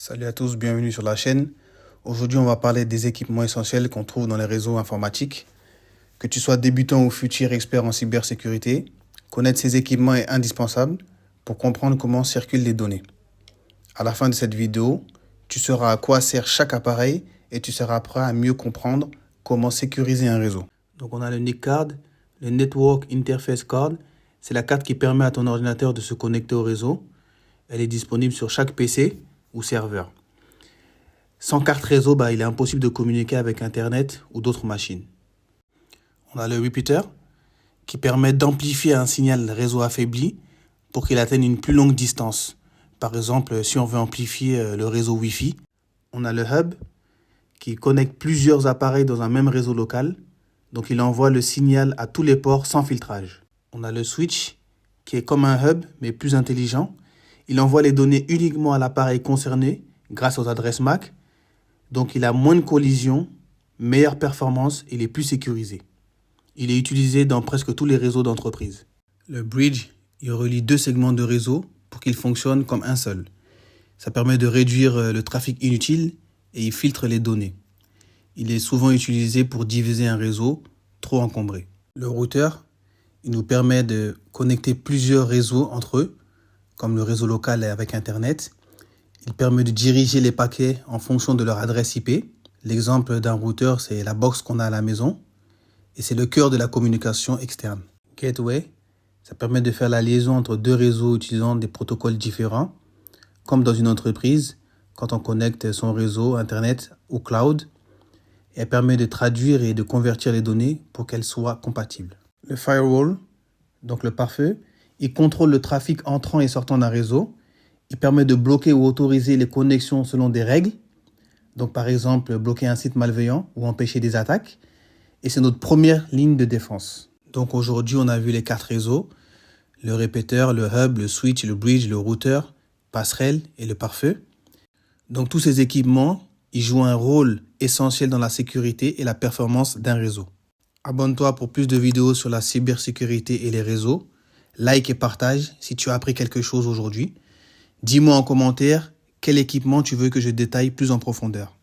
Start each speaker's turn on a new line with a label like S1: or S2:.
S1: Salut à tous, bienvenue sur la chaîne. Aujourd'hui, on va parler des équipements essentiels qu'on trouve dans les réseaux informatiques. Que tu sois débutant ou futur expert en cybersécurité, connaître ces équipements est indispensable pour comprendre comment circulent les données. À la fin de cette vidéo, tu sauras à quoi sert chaque appareil et tu seras prêt à mieux comprendre comment sécuriser un réseau. Donc on a le NIC card, le Network Interface Card. C'est la carte qui permet à ton ordinateur de se connecter au réseau. Elle est disponible sur chaque PC ou serveur. Sans carte réseau, il est impossible de communiquer avec Internet ou d'autres machines. On a le repeater qui permet d'amplifier un signal réseau affaibli pour qu'il atteigne une plus longue distance. Par exemple, si on veut amplifier le réseau Wi-Fi. On a le hub qui connecte plusieurs appareils dans un même réseau local. Donc il envoie le signal à tous les ports sans filtrage. On a le switch qui est comme un hub mais plus intelligent. Il envoie les données uniquement à l'appareil concerné grâce aux adresses MAC. Donc il a moins de collisions, meilleure performance et il est plus sécurisé. Il est utilisé dans presque tous les réseaux d'entreprise. Le bridge, il relie deux segments de réseau pour qu'ils fonctionnent comme un seul. Ça permet de réduire le trafic inutile et il filtre les données. Il est souvent utilisé pour diviser un réseau trop encombré. Le routeur, il nous permet de connecter plusieurs réseaux entre eux, comme le réseau local avec Internet. Il permet de diriger les paquets en fonction de leur adresse IP. L'exemple d'un routeur, c'est la box qu'on a à la maison. Et c'est le cœur de la communication externe. Gateway, ça permet de faire la liaison entre deux réseaux utilisant des protocoles différents, comme dans une entreprise, quand on connecte son réseau Internet ou cloud. Et elle permet de traduire et de convertir les données pour qu'elles soient compatibles. Le firewall, donc le pare-feu, il contrôle le trafic entrant et sortant d'un réseau. Il permet de bloquer ou autoriser les connexions selon des règles. Donc par exemple, bloquer un site malveillant ou empêcher des attaques. Et c'est notre première ligne de défense. Donc aujourd'hui, on a vu les cartes réseau, le répéteur, le hub, le switch, le bridge, le routeur, passerelle et le pare-feu. Donc tous ces équipements, ils jouent un rôle essentiel dans la sécurité et la performance d'un réseau. Abonne-toi pour plus de vidéos sur la cybersécurité et les réseaux. Like et partage si tu as appris quelque chose aujourd'hui. Dis-moi en commentaire quel équipement tu veux que je détaille plus en profondeur.